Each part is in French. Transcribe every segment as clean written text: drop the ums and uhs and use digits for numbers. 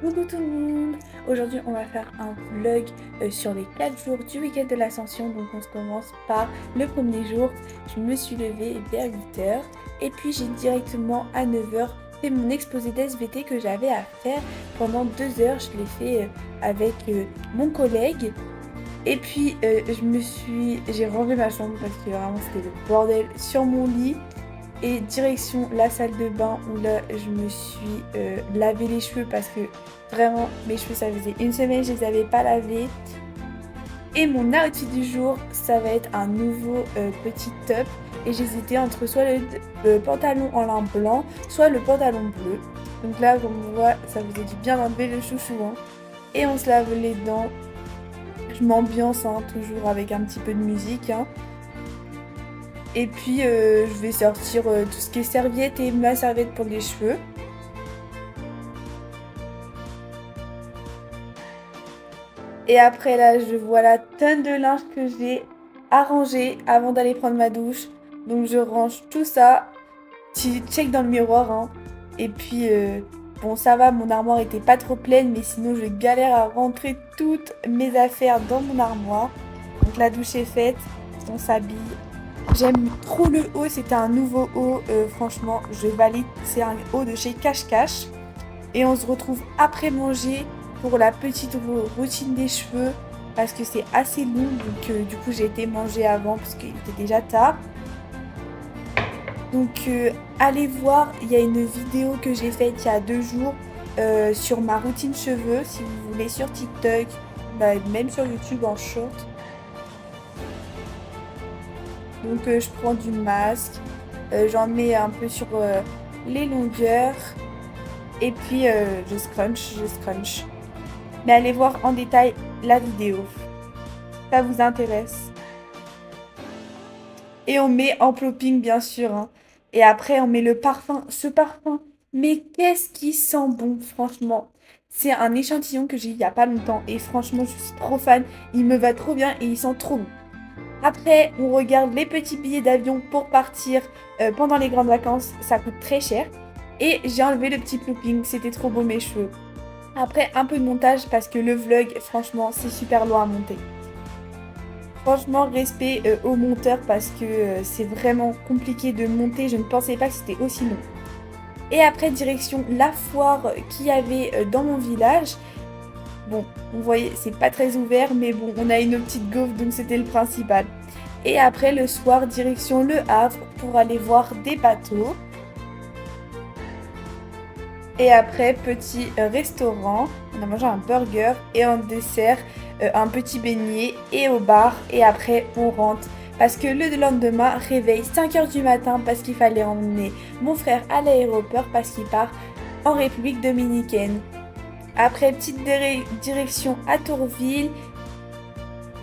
Coucou tout le monde! Aujourd'hui on va faire un vlog sur les 4 jours du week-end de l'Ascension. Donc on se commence par le premier jour. Je me suis levée vers 8h et puis j'ai directement à 9h fait mon exposé d'SVT que j'avais à faire pendant 2 heures. Je l'ai fait avec mon collègue. Et puis j'ai rangé ma chambre parce que vraiment c'était le bordel sur mon lit. Et direction la salle de bain où là je me suis lavé les cheveux parce que vraiment mes cheveux ça faisait une semaine je les avais pas lavés. Et mon outfit du jour ça va être un nouveau petit top. Et j'hésitais entre soit le pantalon en lin blanc, soit le pantalon bleu. Donc là comme on voit ça faisait du bien d'enlever le chouchou hein. Et on se lave les dents. Je m'ambiance hein, toujours avec un petit peu de musique hein. Et puis je vais sortir tout ce qui est serviette et ma serviette pour les cheveux. Et après là je vois la tonne de linge que j'ai à ranger avant d'aller prendre ma douche. Donc je range tout ça. Tu check dans le miroir hein. Et puis bon ça va, mon armoire était pas trop pleine. Mais sinon je galère à rentrer toutes mes affaires dans mon armoire. Donc la douche est faite, on s'habille. J'aime trop le haut, c'était un nouveau haut, franchement je valide, c'est un haut de chez Cache Cache. Et on se retrouve après manger pour la petite routine des cheveux parce que c'est assez long, donc du coup j'ai été manger avant parce qu'il était déjà tard. Donc allez voir, il y a une vidéo que j'ai faite il y a 2 jours sur ma routine cheveux si vous voulez, sur TikTok, même sur YouTube en short. Donc je prends du masque, j'en mets un peu sur les longueurs et puis je scrunch. Mais allez voir en détail la vidéo, ça vous intéresse. Et on met en plopping bien sûr hein. Et après on met le parfum, ce parfum, mais qu'est-ce qui sent bon franchement. C'est un échantillon que j'ai eu il y a pas longtemps et franchement je suis trop fan, il me va trop bien et il sent trop bon. Après, on regarde les petits billets d'avion pour partir pendant les grandes vacances. Ça coûte très cher. Et j'ai enlevé le petit plopping. C'était trop beau mes cheveux. Après, un peu de montage parce que le vlog, franchement, c'est super loin à monter. Franchement, respect au monteur parce que c'est vraiment compliqué de monter. Je ne pensais pas que c'était aussi long. Et après, direction la foire qu'il y avait dans mon village. Bon, vous voyez, c'est pas très ouvert, mais bon, on a une petite gaufre, donc c'était le principal. Et après, le soir, direction Le Havre pour aller voir des bateaux. Et après, petit restaurant, on a mangé un burger et en dessert, un petit beignet et au bar. Et après, on rentre. Parce que le lendemain, réveil 5h du matin parce qu'il fallait emmener mon frère à l'aéroport parce qu'il part en République dominicaine. Après, petite direction à Tourville.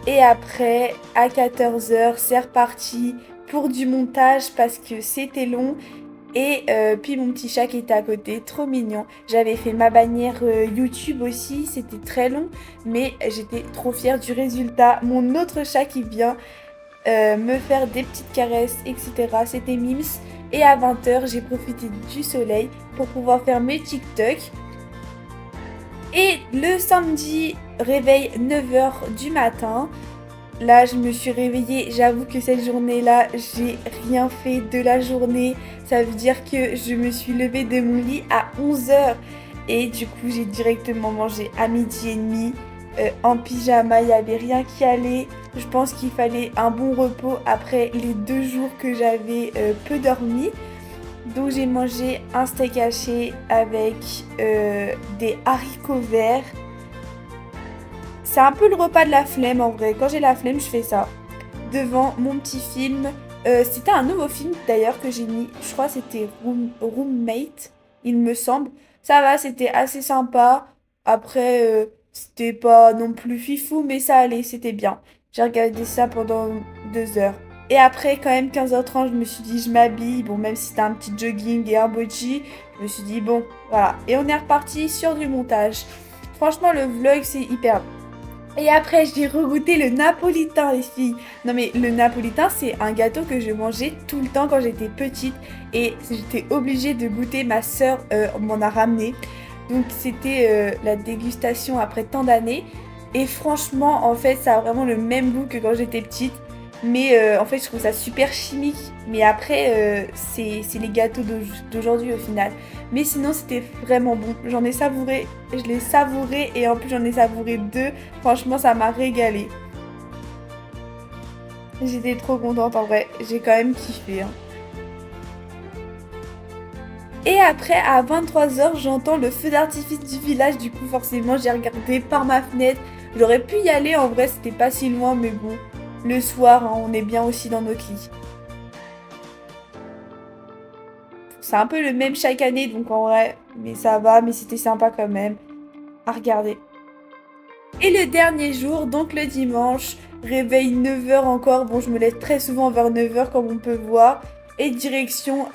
Et après, à 14h, c'est reparti pour du montage parce que c'était long. Et puis mon petit chat qui était à côté, trop mignon. J'avais fait ma bannière YouTube aussi, c'était très long. Mais j'étais trop fière du résultat. Mon autre chat qui vient me faire des petites caresses, etc. C'était Mims. Et à 20h, j'ai profité du soleil pour pouvoir faire mes TikTok. Et le samedi, réveil 9h du matin. Là, je me suis réveillée. J'avoue que cette journée-là, j'ai rien fait de la journée. Ça veut dire que je me suis levée de mon lit à 11h. Et du coup, j'ai directement mangé à 12h30. En pyjama, il n'y avait rien qui allait. Je pense qu'il fallait un bon repos après les 2 jours que j'avais peu dormi. Donc j'ai mangé un steak haché avec des haricots verts. C'est un peu le repas de la flemme en vrai. Quand j'ai la flemme, je fais ça. Devant mon petit film. C'était un nouveau film d'ailleurs que j'ai mis. Je crois que c'était Roommate, il me semble. Ça va, c'était assez sympa. Après, c'était pas non plus fifou, mais ça allait, c'était bien. J'ai regardé ça pendant 2 heures. Et après, quand même, 15h30, je me suis dit, je m'habille. Bon, même si c'était un petit jogging et un body, je me suis dit, bon, voilà. Et on est reparti sur du montage. Franchement, le vlog, c'est hyper bon. Et après, j'ai regoûté le napolitain, les filles. Non mais le napolitain, c'est un gâteau que je mangeais tout le temps quand j'étais petite. Et j'étais obligée de goûter, ma soeur m'en a ramené. Donc c'était la dégustation après tant d'années. Et franchement, en fait, ça a vraiment le même goût que quand j'étais petite. Mais en fait, je trouve ça super chimique. Mais après, c'est les gâteaux d'aujourd'hui au final. Mais sinon, c'était vraiment bon. J'en ai savouré, je l'ai savouré et en plus, j'en ai savouré deux. Franchement, ça m'a régalé. J'étais trop contente en vrai. J'ai quand même kiffé, hein. Et après, à 23h, j'entends le feu d'artifice du village. Du coup, forcément, j'ai regardé par ma fenêtre. J'aurais pu y aller, en vrai, c'était pas si loin, mais bon. Le soir, hein, on est bien aussi dans notre lit. C'est un peu le même chaque année, donc en vrai, mais ça va, mais c'était sympa quand même à regarder. Et le dernier jour, donc le dimanche, réveil 9h encore. Bon, je me lève très souvent vers 9h comme on peut voir. Et direction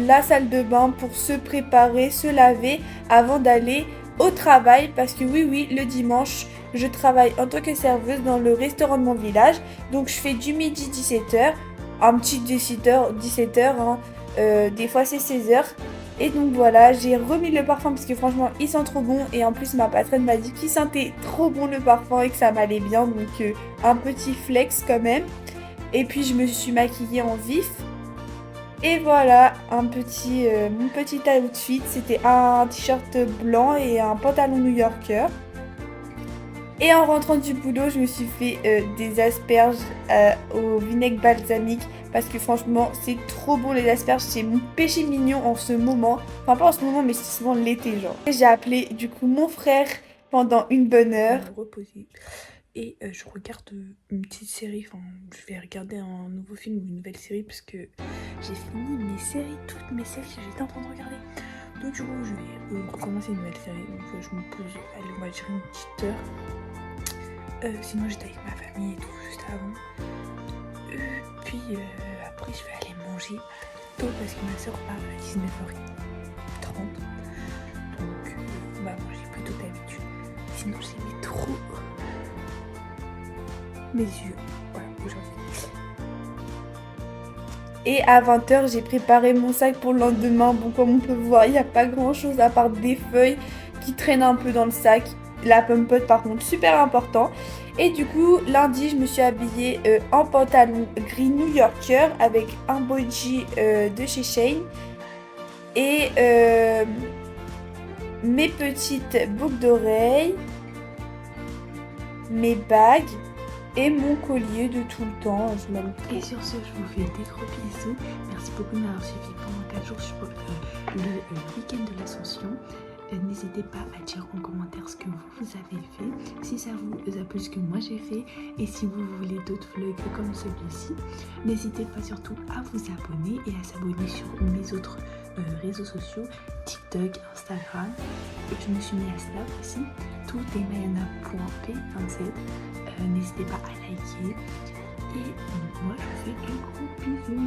la salle de bain pour se préparer, se laver avant d'aller au travail. Parce que oui, le dimanche, je travaille en tant que serveuse dans le restaurant de mon village. Donc je fais du midi 17h, un petit 17h, hein. Des fois c'est 16h. Et donc voilà, j'ai remis le parfum parce que franchement, il sent trop bon. Et en plus, ma patronne m'a dit qu'il sentait trop bon le parfum et que ça m'allait bien. Donc un petit flex quand même. Et puis je me suis maquillée en vif. Et voilà, mon petit outfit. C'était un t-shirt blanc et un pantalon new-yorker. Et en rentrant du boulot, je me suis fait des asperges au vinaigre balsamique. Parce que franchement, c'est trop bon les asperges. C'est mon péché mignon en ce moment. Enfin, pas en ce moment, mais c'est souvent l'été, genre. J'ai appelé du coup mon frère pendant une bonne heure. Reposer. Et je regarde une petite série. Enfin, je vais regarder un nouveau film ou une nouvelle série. Parce que j'ai fini toutes mes séries que j'étais en train de regarder. Donc, du coup, je vais recommencer une nouvelle série. Donc, je me pose, allez, on va dire une petite heure. Sinon, j'étais avec ma famille et tout juste avant. Puis après, je vais aller manger tôt parce que ma soeur part à 19h30. Donc, on va manger plus tôt d'habitude. Sinon, j'ai mis trop mes yeux. Voilà, aujourd'hui. Et à 20h, j'ai préparé mon sac pour le lendemain. Bon, comme on peut voir, il n'y a pas grand chose à part des feuilles qui traînent un peu dans le sac. La pomme pote, par contre, super important. Et du coup, lundi, je me suis habillée en pantalon gris new-yorker avec un boji de chez Shein. Et mes petites boucles d'oreilles, mes bagues et mon collier de tout le temps. Je l'aime trop. Et sur ce, je vous fais des gros bisous. Merci beaucoup de m'avoir suivi pendant 4 jours sur le week-end de l'Ascension. N'hésitez pas à dire en commentaire ce que vous avez fait, si ça vous a plu ce que moi j'ai fait, et si vous voulez d'autres vlogs comme celui-ci. N'hésitez pas surtout à vous abonner et à s'abonner sur mes autres réseaux sociaux, TikTok, Instagram. Et je me suis mis à Snap aussi, tout est mayana.p27. N'hésitez pas à liker. Et moi je vous fais un gros bisou.